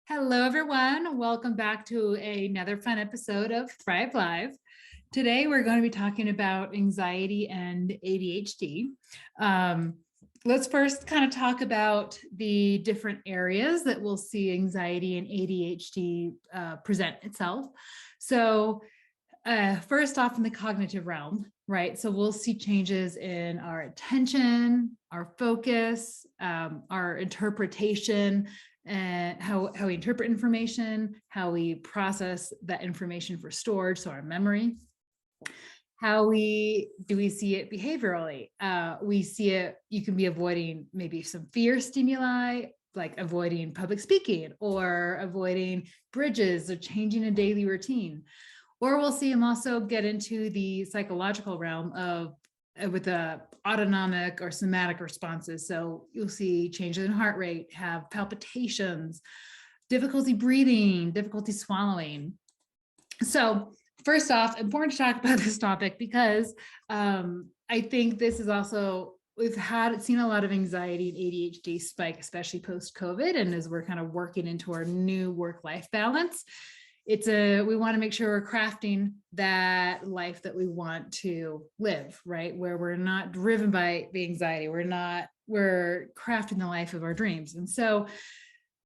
Hello, everyone. Welcome back to another fun episode of Thrive Live. Today, we're going to be talking about anxiety and ADHD. Let's first kind of talk about the different areas that we'll see anxiety and ADHD present itself. So first off, in the cognitive realm, right? So we'll see changes in our attention, our focus, our interpretation, and how we interpret information, how we process that information for storage, so our memory. How we see it behaviorally? We see it, you can be avoiding maybe some fear stimuli, like avoiding public speaking or avoiding bridges or changing a daily routine. Or we'll see them also get into the psychological realm of with the autonomic or somatic responses. So you'll see changes in heart rate, have palpitations, difficulty breathing, difficulty swallowing. So first off, important to talk about this topic because I think this is also, we've seen a lot of anxiety and ADHD spike, especially post-COVID. And as we're kind of working into our new work-life balance, we want to make sure we're crafting that life that we want to live, right? Where we're not driven by the anxiety. We're crafting the life of our dreams. And so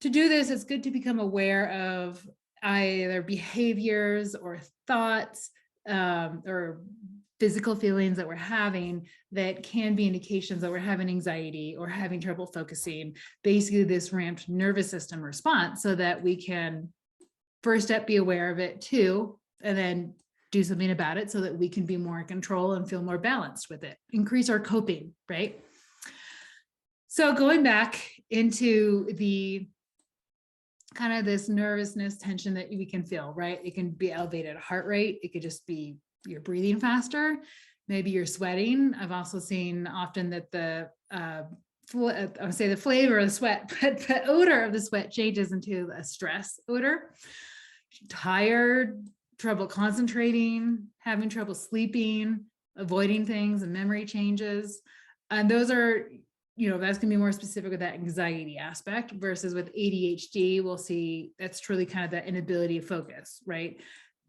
to do this, it's good to become aware of either behaviors or thoughts or physical feelings that we're having that can be indications that we're having anxiety or having trouble focusing, basically this ramped nervous system response, so that we can first step, be aware of it too, and then do something about it so that we can be more in control and feel more balanced with it, increase our coping, right? So going back into the kind of this nervousness, tension that we can feel, right? It can be elevated heart rate. It could just be you're breathing faster. Maybe you're sweating. I've also seen often that I would say the flavor of the sweat, but the odor of the sweat changes into a stress odor. Tired, trouble concentrating, having trouble sleeping, avoiding things, and memory changes. And those are, that's gonna be more specific with that anxiety aspect, versus with ADHD, we'll see that's truly kind of that inability to focus, right?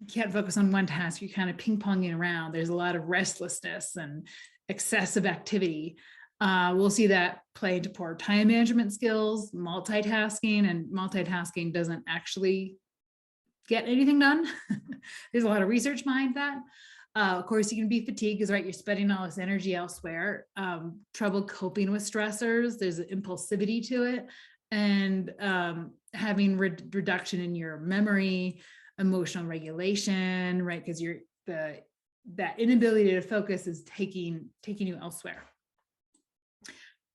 You can't focus on one task, you're kind of ping-ponging around. There's a lot of restlessness and excessive activity. We'll see that play into poor time management skills, multitasking, and multitasking doesn't actually get anything done. There's a lot of research behind that. Of course, you can be fatigued because, right, you're spending all this energy elsewhere. Trouble coping with stressors, there's an impulsivity to it, and having reduction in your memory, emotional regulation, right? Because that inability to focus is taking you elsewhere.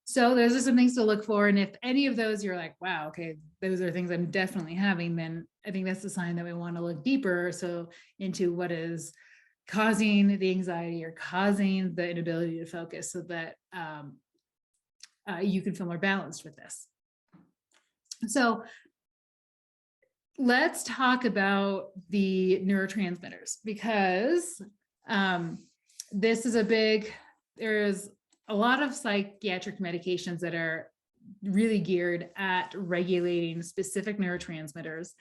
So those are some things to look for. And if any of those you're like, wow, okay, those are things I'm definitely having, then I think that's a sign that we want to look deeper. So into what is causing the anxiety or causing the inability to focus, so that you can feel more balanced with this. So let's talk about the neurotransmitters, because this is there's a lot of psychiatric medications that are really geared at regulating specific neurotransmitters.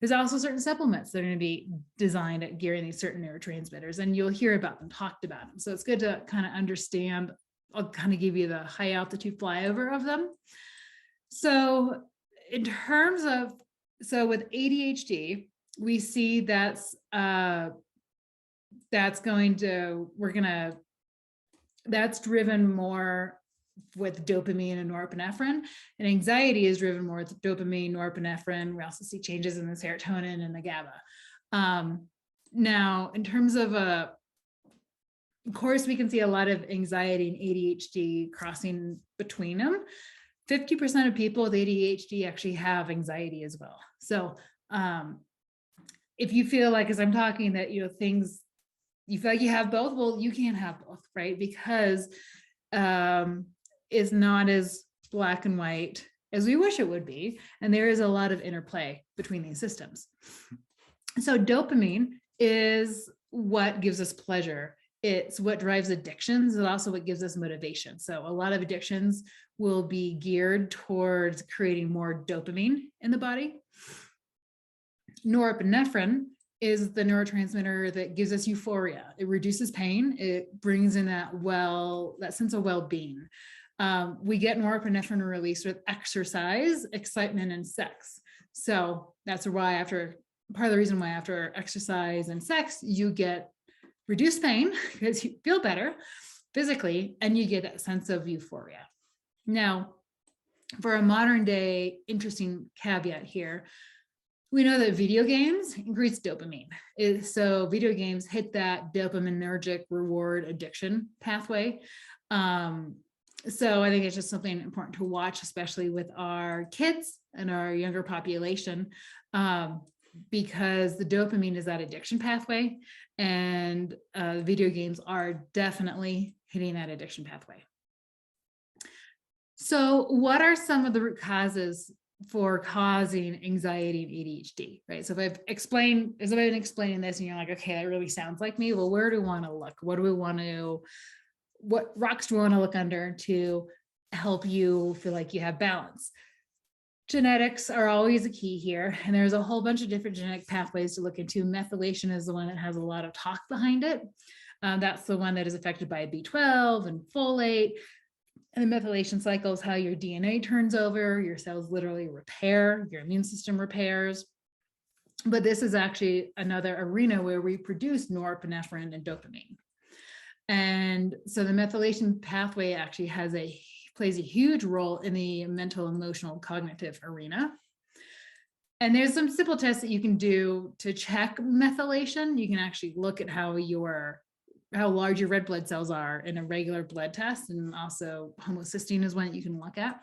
There's also certain supplements that are going to be designed at gearing these certain neurotransmitters, and you'll hear about them, talked about them. So it's good to kind of understand. I'll kind of give you the high altitude flyover of them. So in terms of, with ADHD, we see that's driven more with dopamine and norepinephrine, and anxiety is driven more with dopamine, norepinephrine. We also see changes in the serotonin and the GABA. Now, in terms of course, we can see a lot of anxiety and ADHD crossing between them. 50% of people with ADHD actually have anxiety as well. So if you feel like, as I'm talking, that, things, you feel like you have both, well, you can't have both, right? Because it's not as black and white as we wish it would be. And there is a lot of interplay between these systems. So dopamine is what gives us pleasure It's what drives addictions, and also what gives us motivation. So a lot of addictions will be geared towards creating more dopamine in the body. Norepinephrine is the neurotransmitter that gives us euphoria. It reduces pain. It brings in that sense of well-being. We get norepinephrine released with exercise, excitement, and sex. So that's why part of the reason why after exercise and sex, you get reduced pain because you feel better physically, and you get that sense of euphoria. Now, for a modern day interesting caveat here, we know that video games increase dopamine. So video games hit that dopaminergic reward addiction pathway. So I think it's just something important to watch, especially with our kids and our younger population, because the dopamine is that addiction pathway, and video games are definitely hitting that addiction pathway. So what are some of the root causes for causing anxiety and ADHD, right? So if I've been explaining this and you're like, okay, that really sounds like me. Well, where do we want to look? What rocks do we want to look under to help you feel like you have balance? Genetics are always a key here. And there's a whole bunch of different genetic pathways to look into. Methylation is the one that has a lot of talk behind it. That's the one that is affected by B12 and folate. And the methylation cycle is how your DNA turns over, your cells literally repair, your immune system repairs. But this is actually another arena where we produce norepinephrine and dopamine. And so the methylation pathway actually plays a huge role in the mental, emotional, cognitive arena. And there's some simple tests that you can do to check methylation. You can actually look at how large your red blood cells are in a regular blood test, and also homocysteine is one that you can look at.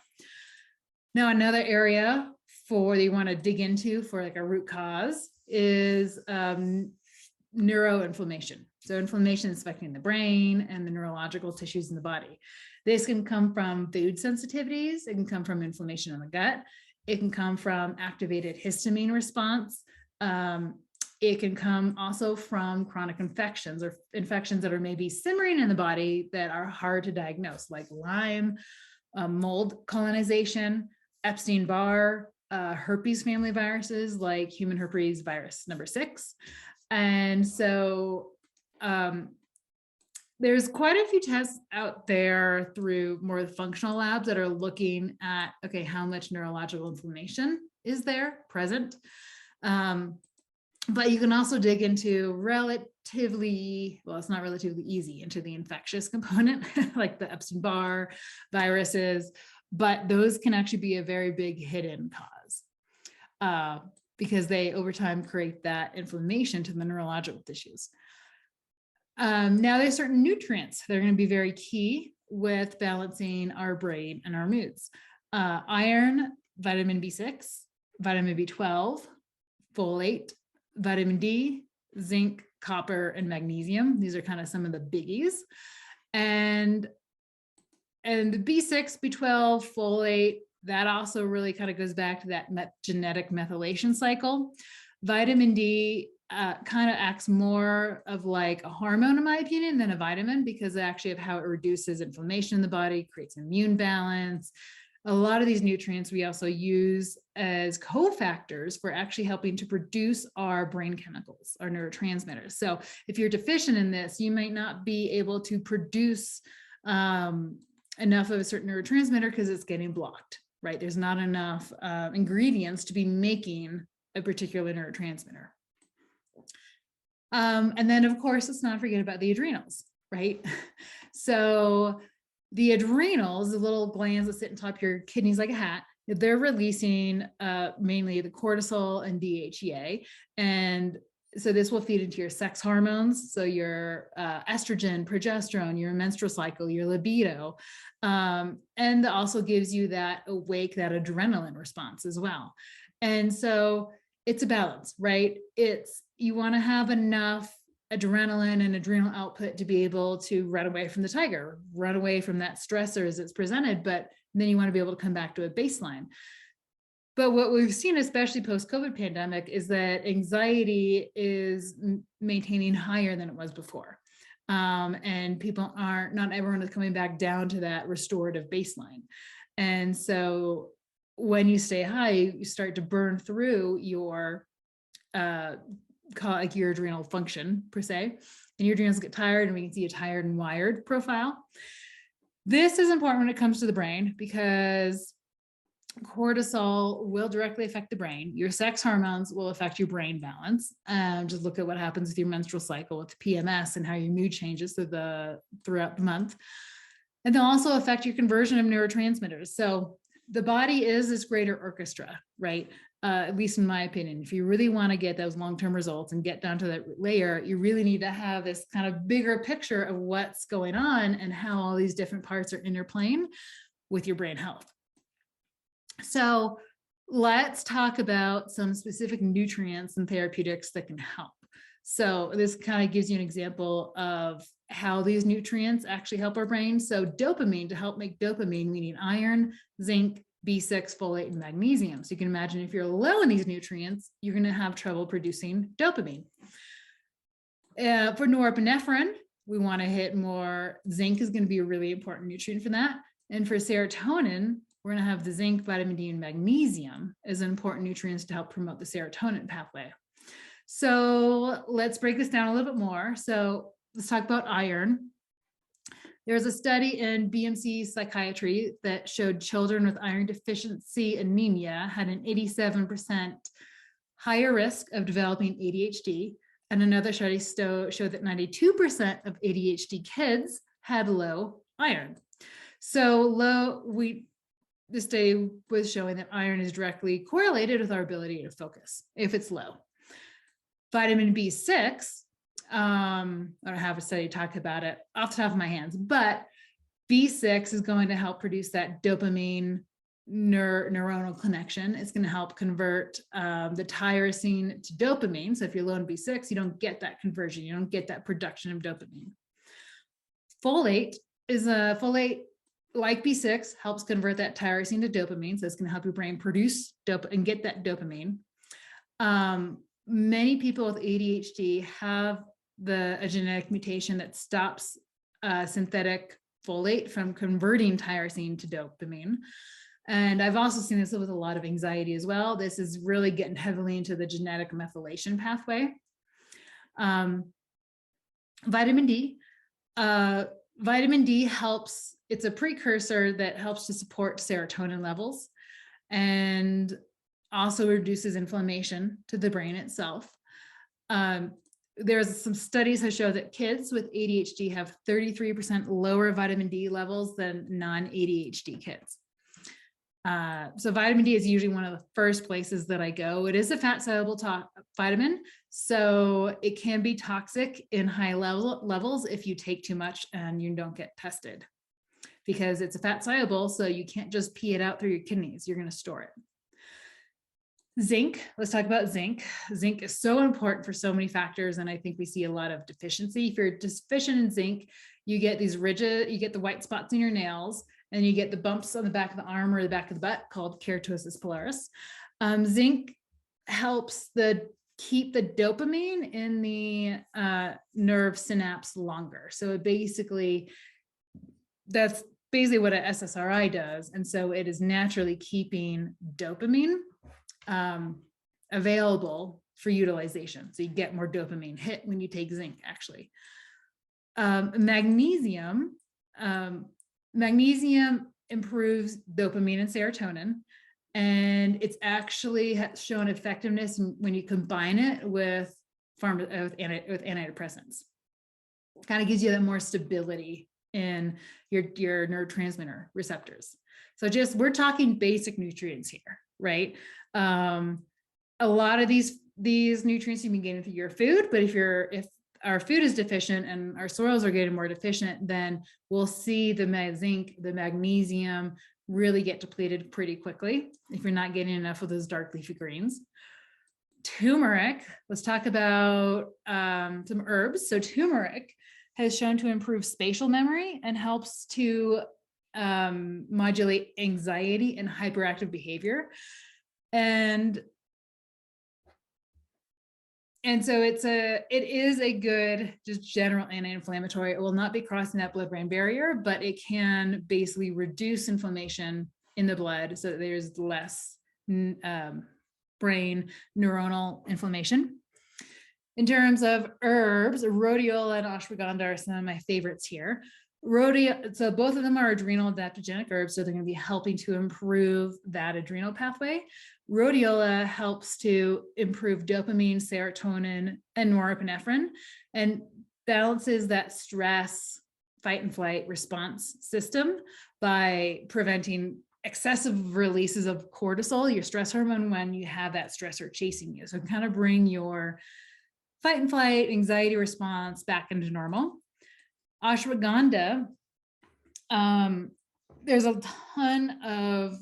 Now, another area that you want to dig into for like a root cause is neuroinflammation. So inflammation is affecting the brain and the neurological tissues in the body. This can come from food sensitivities. It can come from inflammation in the gut. It can come from activated histamine response. It can come also from chronic infections or infections that are maybe simmering in the body that are hard to diagnose, like Lyme, mold colonization, Epstein-Barr, herpes family viruses like human herpes virus number 6. And so there's quite a few tests out there through more functional labs that are looking at, okay, how much neurological inflammation is there present? But you can also dig into it's not relatively easy, into the infectious component, like the Epstein-Barr viruses, but those can actually be a very big hidden cause because they over time create that inflammation to the neurological tissues. Now there's certain nutrients that are going to be very key with balancing our brain and our moods. Iron, vitamin B6, vitamin B12, folate, vitamin D, zinc, copper, and magnesium. These are kind of some of the biggies. And the B6, B12, folate, that also really kind of goes back to that genetic methylation cycle. Vitamin D kind of acts more of like a hormone, in my opinion, than a vitamin, because actually of how it reduces inflammation in the body, creates immune balance. A lot of these nutrients we also use as cofactors for actually helping to produce our brain chemicals, our neurotransmitters. So if you're deficient in this, you might not be able to produce enough of a certain neurotransmitter because it's getting blocked, right? There's not enough ingredients to be making a particular neurotransmitter. And then, of course, let's not forget about the adrenals, right? So the adrenals, the little glands that sit on top of your kidneys like a hat, they're releasing mainly the cortisol and DHEA. And so this will feed into your sex hormones. So your estrogen, progesterone, your menstrual cycle, your libido, and also gives you that adrenaline response as well. And so it's a balance, right? You want to have enough adrenaline and adrenal output to be able to run away from the tiger, run away from that stressor as it's presented, but then you want to be able to come back to a baseline. But what we've seen, especially post-COVID pandemic, is that anxiety is maintaining higher than it was before. And not everyone is coming back down to that restorative baseline. And so when you stay high, you start to burn through your, your adrenal function per se, and your adrenals get tired, and we can see a tired and wired profile. This is important when it comes to the brain because cortisol will directly affect the brain. Your sex hormones will affect your brain balance. Just look at what happens with your menstrual cycle, with PMS, and how your mood changes throughout the month. And they'll also affect your conversion of neurotransmitters. So the body is this greater orchestra, right? At least in my opinion. If you really want to get those long-term results and get down to that layer, you really need to have this kind of bigger picture of what's going on and how all these different parts are interplaying with your brain health. So let's talk about some specific nutrients and therapeutics that can help. So this kind of gives you an example of how these nutrients actually help our brain. So dopamine, to help make dopamine, we need iron, zinc, B6, folate, and magnesium. So you can imagine if you're low in these nutrients, you're going to have trouble producing dopamine. For norepinephrine, we want to hit more. Zinc is going to be a really important nutrient for that. And for serotonin, we're going to have the zinc, vitamin D, and magnesium as important nutrients to help promote the serotonin pathway. So let's break this down a little bit more. So let's talk about iron. There's a study in BMC psychiatry that showed children with iron deficiency anemia had an 87% higher risk of developing ADHD. And another study showed that 92% of ADHD kids had low iron. So this study was showing that iron is directly correlated with our ability to focus if it's low. Vitamin B6, I don't have a study talk about it off the top of my hands, but B6 is going to help produce that dopamine neuronal connection. It's going to help convert the tyrosine to dopamine. So if you're low in B6, you don't get that conversion. You don't get that production of dopamine. Folate, like B6, helps convert that tyrosine to dopamine. So it's going to help your brain produce and get that dopamine. Many people with ADHD have a genetic mutation that stops synthetic folate from converting tyrosine to dopamine. And I've also seen this with a lot of anxiety as well. This is really getting heavily into the genetic methylation pathway. Vitamin D. Vitamin D helps, it's a precursor that helps to support serotonin levels and also reduces inflammation to the brain itself. There's some studies that show that kids with ADHD have 33% lower vitamin D levels than non-ADHD kids. So vitamin D is usually one of the first places that I go. It is a fat soluble vitamin, so it can be toxic in high levels if you take too much and you don't get tested, because it's a fat soluble, so you can't just pee it out through your kidneys. You're going to store it. Zinc, let's talk about zinc. Zinc is so important for so many factors, and I think we see a lot of deficiency. If you're deficient in zinc, you get you get the white spots in your nails, and you get the bumps on the back of the arm or the back of the butt called keratosis pilaris. Zinc helps keep the dopamine in the nerve synapse longer. So that's basically what an SSRI does. And so it is naturally keeping dopamine available for utilization. So you get more dopamine hit when you take zinc, actually. Magnesium improves dopamine and serotonin, and it's actually shown effectiveness when you combine it with antidepressants. It kind of gives you that more stability in your neurotransmitter receptors. So we're talking basic nutrients here, right? A lot of these nutrients you can get through your food, but if our food is deficient and our soils are getting more deficient, then we'll see the zinc, the magnesium really get depleted pretty quickly if you're not getting enough of those dark leafy greens. Turmeric, let's talk about some herbs. So turmeric has shown to improve spatial memory and helps to modulate anxiety and hyperactive behavior. And And so it is a good, just general anti-inflammatory. It will not be crossing that blood-brain barrier, but it can basically reduce inflammation in the blood so that there's less brain neuronal inflammation. In terms of herbs, rhodiola and ashwagandha are some of my favorites here. So both of them are adrenal adaptogenic herbs, so they're going to be helping to improve that adrenal pathway. Rhodiola helps to improve dopamine, serotonin, and norepinephrine, and balances that stress, fight and flight response system by preventing excessive releases of cortisol, your stress hormone, when you have that stressor chasing you. So it can kind of bring your fight and flight, anxiety response back into normal. Ashwagandha, there's a ton of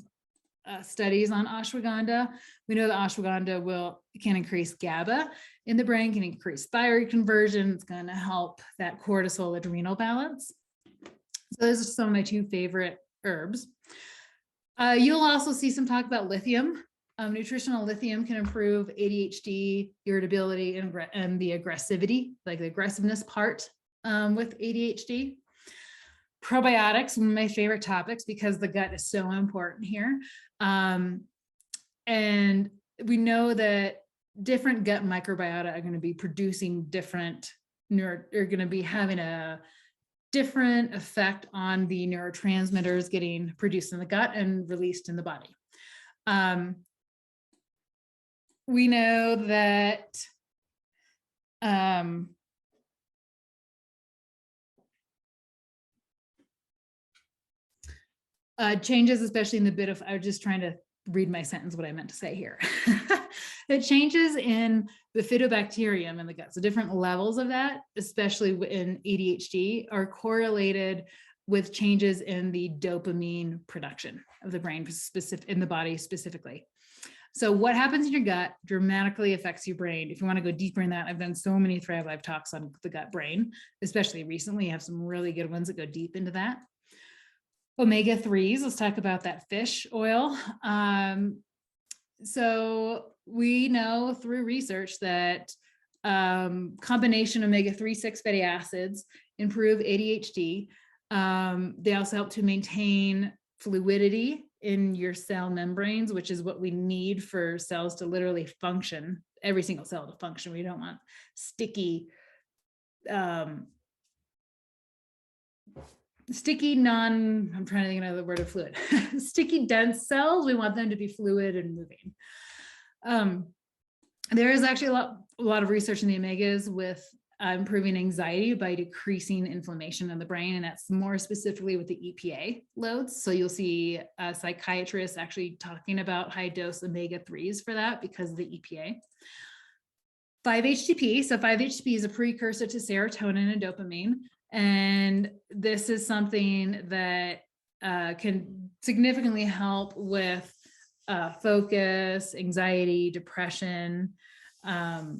studies on ashwagandha. We know that ashwagandha can increase GABA in the brain, can increase thyroid conversion. It's going to help that cortisol adrenal balance. So those are some of my two favorite herbs. You'll also see some talk about lithium. Nutritional lithium can improve ADHD, irritability, and the aggressivity, like the aggressiveness part with ADHD. Probiotics, one of my favorite topics because the gut is so important here. And we know that different gut microbiota are going to be producing different, are going to be having a different effect on the neurotransmitters getting produced in the gut and released in the body. We know that changes, especially in the bit of, I was just trying to read my sentence, what I meant to say here. It changes in the phytobacterium in the gut. So different levels of that, especially in ADHD, are correlated with changes in the dopamine production of the brain, in the body specifically. So what happens in your gut dramatically affects your brain. If you want to go deeper in that, I've done so many Thrive Live talks on the gut brain, especially recently. I have some really good ones that go deep into that. Omega-3s, let's talk about that fish oil. So we know through research that combination omega-3/6 fatty acids improve ADHD. They also help to maintain fluidity in your cell membranes, which is what we need for cells to literally function, every single cell to function. We don't want sticky, I'm trying to think of another word of fluid, sticky dense cells. We want them to be fluid and moving. There is actually a lot of research in the omegas with improving anxiety by decreasing inflammation in the brain. And that's more specifically with the EPA loads. So you'll see psychiatrists actually talking about high dose omega-3s for that because of the EPA. 5-HTP. So 5-HTP is a precursor to serotonin and dopamine. And this is something that can significantly help with focus, anxiety, depression. The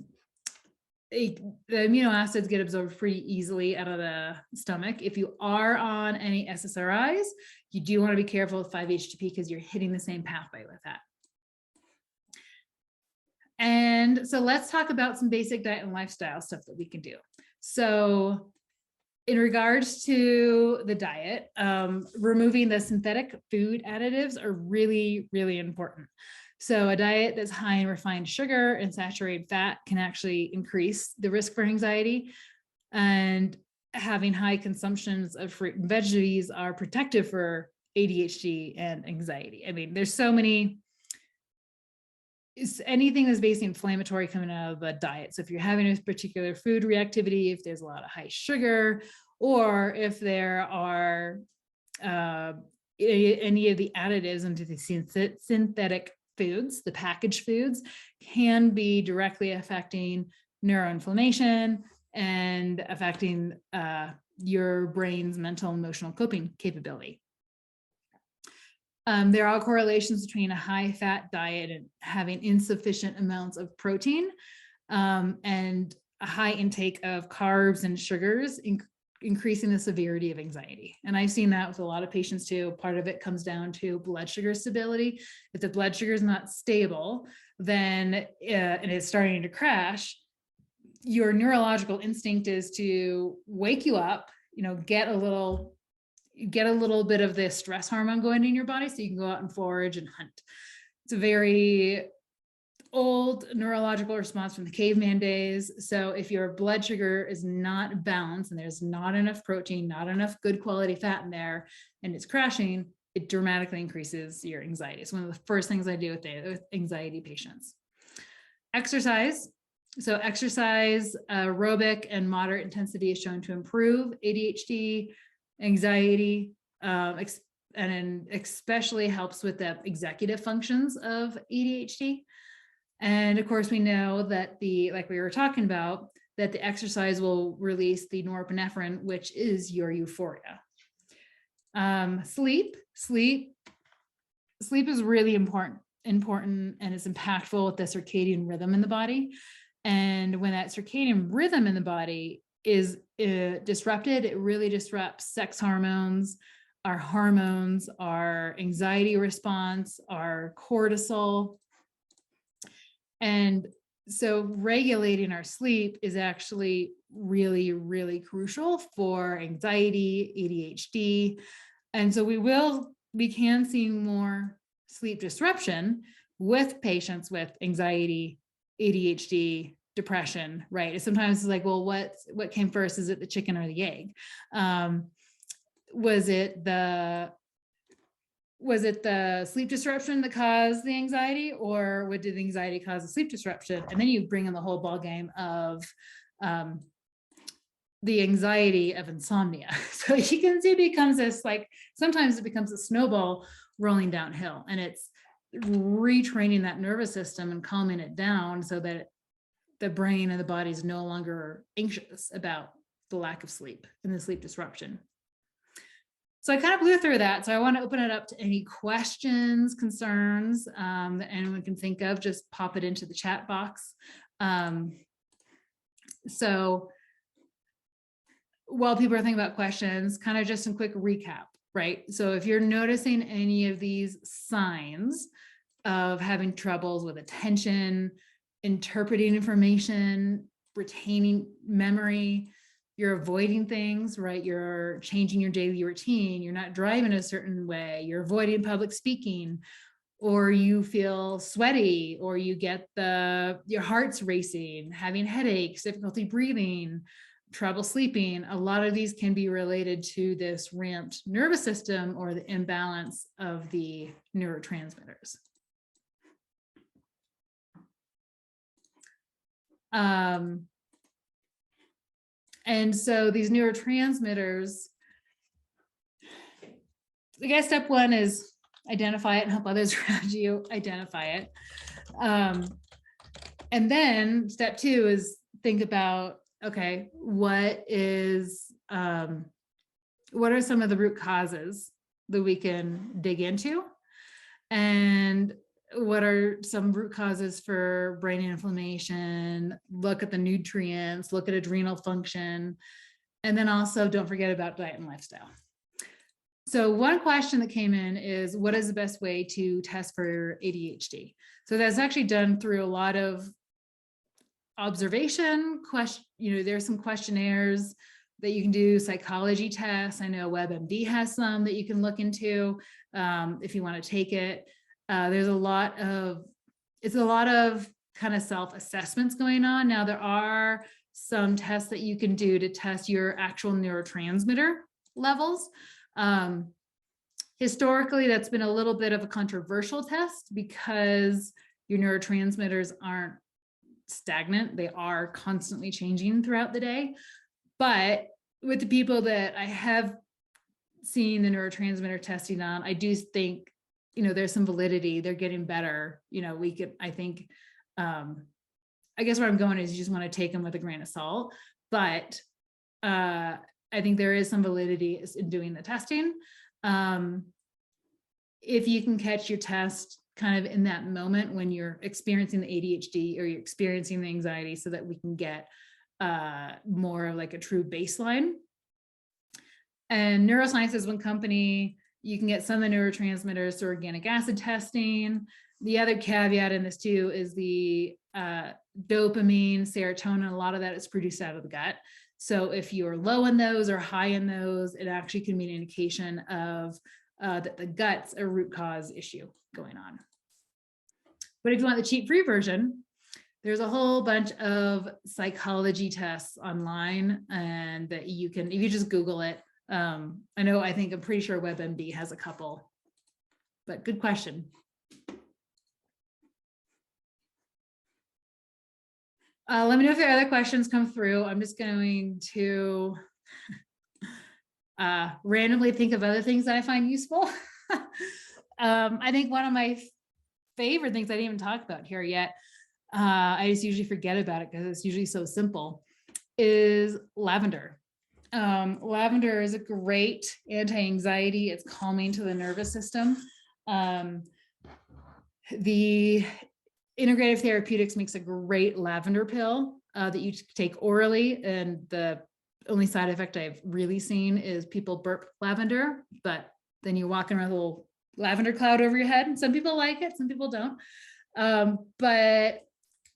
amino acids get absorbed pretty easily out of the stomach. If you are on any SSRIs, you do want to be careful with 5-HTP because you're hitting the same pathway with that. And so let's talk about some basic diet and lifestyle stuff that we can do. So in regards to the diet, removing the synthetic food additives are really, really important. So a diet that's high in refined sugar and saturated fat can actually increase the risk for anxiety. And having high consumptions of fruit and veggies are protective for ADHD and anxiety. I mean, there's so many, anything that's basically inflammatory coming out of the diet. So if you're having a particular food reactivity, if there's a lot of high sugar, or if there are any of the additives into the synthetic foods, the packaged foods, can be directly affecting neuroinflammation and affecting your brain's mental and emotional coping capability. There are correlations between a high fat diet and having insufficient amounts of protein and a high intake of carbs and sugars, increasing the severity of anxiety. And I've seen that with a lot of patients too. Part of it comes down to blood sugar stability. If the blood sugar is not stable, then and it's starting to crash, your neurological instinct is to wake you up, get a little bit of the stress hormone going in your body so you can go out and forage and hunt. It's a very old neurological response from the caveman days. So if your blood sugar is not balanced and there's not enough protein, not enough good quality fat in there, and it's crashing, it dramatically increases your anxiety. It's one of the first things I do with anxiety patients. Exercise. So exercise, aerobic and moderate intensity is shown to improve ADHD, anxiety, and especially helps with the executive functions of ADHD. And of course, we know that like we were talking about, that the exercise will release the norepinephrine, which is your euphoria. Sleep is really important, and it's impactful with the circadian rhythm in the body. And when that circadian rhythm in the body is disrupted, it really disrupts sex hormones, our anxiety response, our cortisol. And so regulating our sleep is actually really, really crucial for anxiety, ADHD. And so we can see more sleep disruption with patients with anxiety, ADHD, depression, right? Sometimes it's like, well, what came first? Is it the chicken or the egg? Was it the sleep disruption that caused the anxiety, or did the anxiety cause the sleep disruption? And then you bring in the whole ballgame of the anxiety of insomnia. So you can see it becomes this, like, sometimes it becomes a snowball rolling downhill, and it's retraining that nervous system and calming it down so that the brain and the body is no longer anxious about the lack of sleep and the sleep disruption. So I kind of blew through that. So I want to open it up to any questions, concerns that anyone can think of. Just pop it into the chat box. So while people are thinking about questions, kind of just some quick recap, right? So if you're noticing any of these signs of having troubles with attention, interpreting information, retaining memory, you're avoiding things, right? You're changing your daily routine. You're not driving a certain way. You're avoiding public speaking, or you feel sweaty, or you get your heart's racing, having headaches, difficulty breathing, trouble sleeping. A lot of these can be related to this ramped nervous system or the imbalance of the neurotransmitters. And so these neurotransmitters, I guess step one is identify it and help others around you identify it. And then step two is think about, okay, what are some of the root causes that we can dig into? And what are some root causes for brain inflammation? Look at the nutrients, look at adrenal function, and then also don't forget about diet and lifestyle. So one question that came in is, what is the best way to test for ADHD? So that's actually done through a lot of observation. There's some questionnaires that you can do, psychology tests. I know WebMD has some that you can look into if you want to take it. It's a lot of kind of self-assessments going on. Now, there are some tests that you can do to test your actual neurotransmitter levels. Historically, that's been a little bit of a controversial test because your neurotransmitters aren't stagnant. They are constantly changing throughout the day. But with the people that I have seen the neurotransmitter testing on, I do think there's some validity. They're getting better. I guess where I'm going is you just want to take them with a grain of salt, but I think there is some validity in doing the testing. If you can catch your test kind of in that moment when you're experiencing the ADHD or you're experiencing the anxiety, so that we can get more of like a true baseline. And neuroscience is one company. You can get some of the neurotransmitters through organic acid testing. The other caveat in this too is the dopamine, serotonin, a lot of that is produced out of the gut. So if you're low in those or high in those, it actually can be an indication of that the gut's a root cause issue going on. But if you want the cheat-free version, there's a whole bunch of psychology tests online, and that you can, if you just Google it. I'm pretty sure WebMD has a couple, but good question. Let me know if there are other questions come through. I'm just going to randomly think of other things that I find useful. I think one of my favorite things I didn't even talk about here yet, I just usually forget about it because it's usually so simple, is lavender. Lavender is a great anti-anxiety. It's calming to the nervous system. The Integrative Therapeutics makes a great lavender pill that you take orally, and the only side effect I've really seen is people burp lavender, but then you're walking around with a little lavender cloud over your head. Some people like it, some people don't. But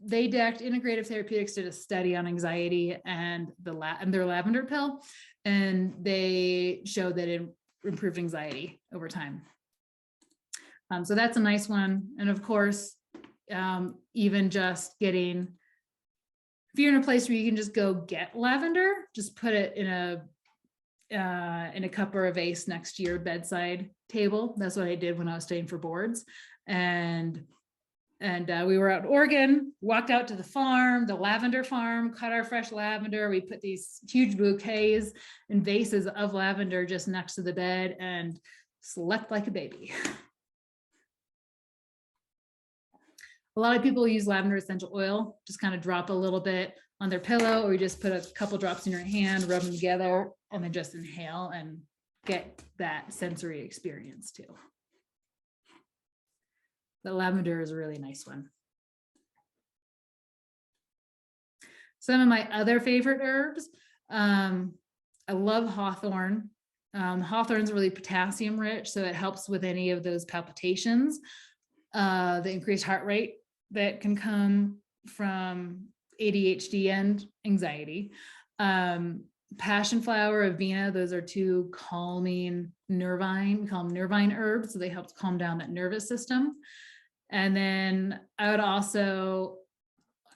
Integrative Therapeutics did a study on anxiety and their lavender pill, and they showed that it improved anxiety over time. So that's a nice one. And of course, even just getting, if you're in a place where you can just go get lavender, just put it in a cup or a vase next to your bedside table. That's what I did when I was studying for boards. And we were out in Oregon, walked out to the farm, the lavender farm, cut our fresh lavender. We put these huge bouquets and vases of lavender just next to the bed and slept like a baby. A lot of people use lavender essential oil, just kind of drop a little bit on their pillow, or you just put a couple drops in your hand, rub them together, and then just inhale and get that sensory experience too. The lavender is a really nice one. Some of my other favorite herbs, I love hawthorn. Hawthorn's really potassium rich, so it helps with any of those palpitations, the increased heart rate that can come from ADHD and anxiety. Passion flower, avena, those are two calming nervine, we call them nervine herbs, so they help calm down that nervous system. And then I would also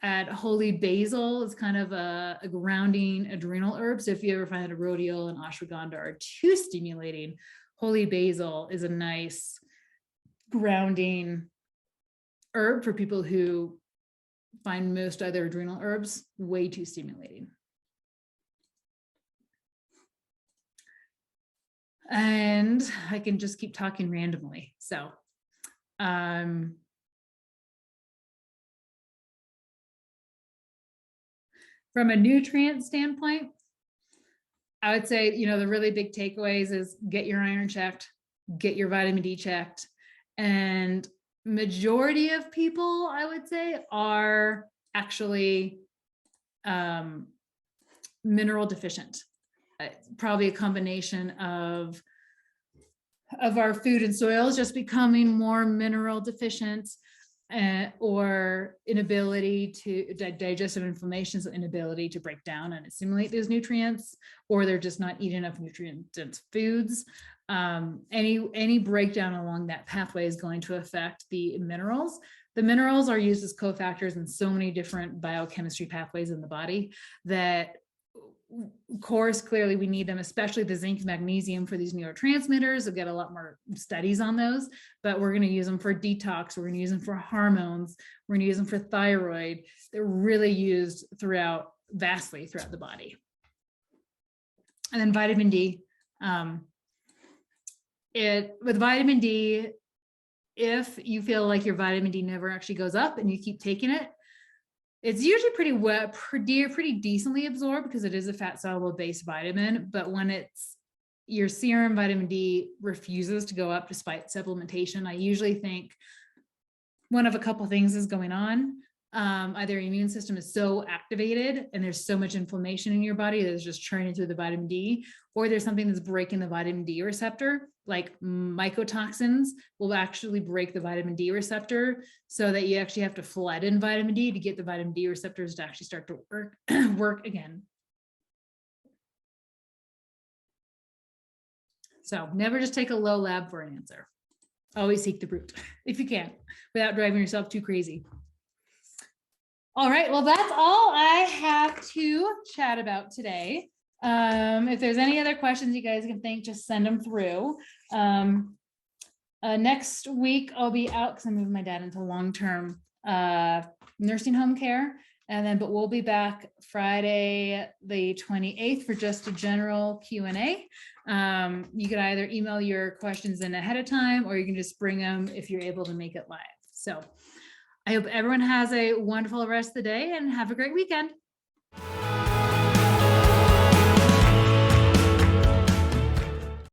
add holy basil is kind of a grounding adrenal herb. So if you ever find that a rhodiola and ashwagandha are too stimulating, holy basil is a nice grounding herb for people who find most other adrenal herbs way too stimulating. And I can just keep talking randomly. So, from a nutrient standpoint, I would say, the really big takeaways is get your iron checked, get your vitamin D checked, and majority of people, I would say, are actually mineral deficient. Probably a combination of our food and soils just becoming more mineral deficient, or inability to digestive inflammation, so inability to break down and assimilate those nutrients, or they're just not eating enough nutrient-dense foods. Any breakdown along that pathway is going to affect the minerals. The minerals are used as cofactors in so many different biochemistry pathways in the body that, of course, clearly we need them, especially the zinc, magnesium for these neurotransmitters. We'll get a lot more studies on those, but we're going to use them for detox. We're going to use them for hormones. We're going to use them for thyroid. They're really used vastly throughout the body. And then vitamin D. With vitamin D, if you feel like your vitamin D never actually goes up and you keep taking it, it's usually pretty decently absorbed because it is a fat soluble based vitamin. But when your serum vitamin D refuses to go up despite supplementation, I usually think one of a couple things is going on. either your immune system is so activated and there's so much inflammation in your body that it's just churning through the vitamin D, or there's something that's breaking the vitamin D receptor, like mycotoxins will actually break the vitamin D receptor so that you actually have to flood in vitamin D to get the vitamin D receptors to actually start to work again. So never just take a low lab for an answer. Always seek the root if you can, without driving yourself too crazy. All right, well, that's all I have to chat about today. If there's any other questions you guys can think, just send them through. Next week, I'll be out because I'm moving my dad into long-term nursing home care. And then, but we'll be back Friday, the 28th for just a general Q&A. You can either email your questions in ahead of time, or you can just bring them if you're able to make it live. So I hope everyone has a wonderful rest of the day and have a great weekend.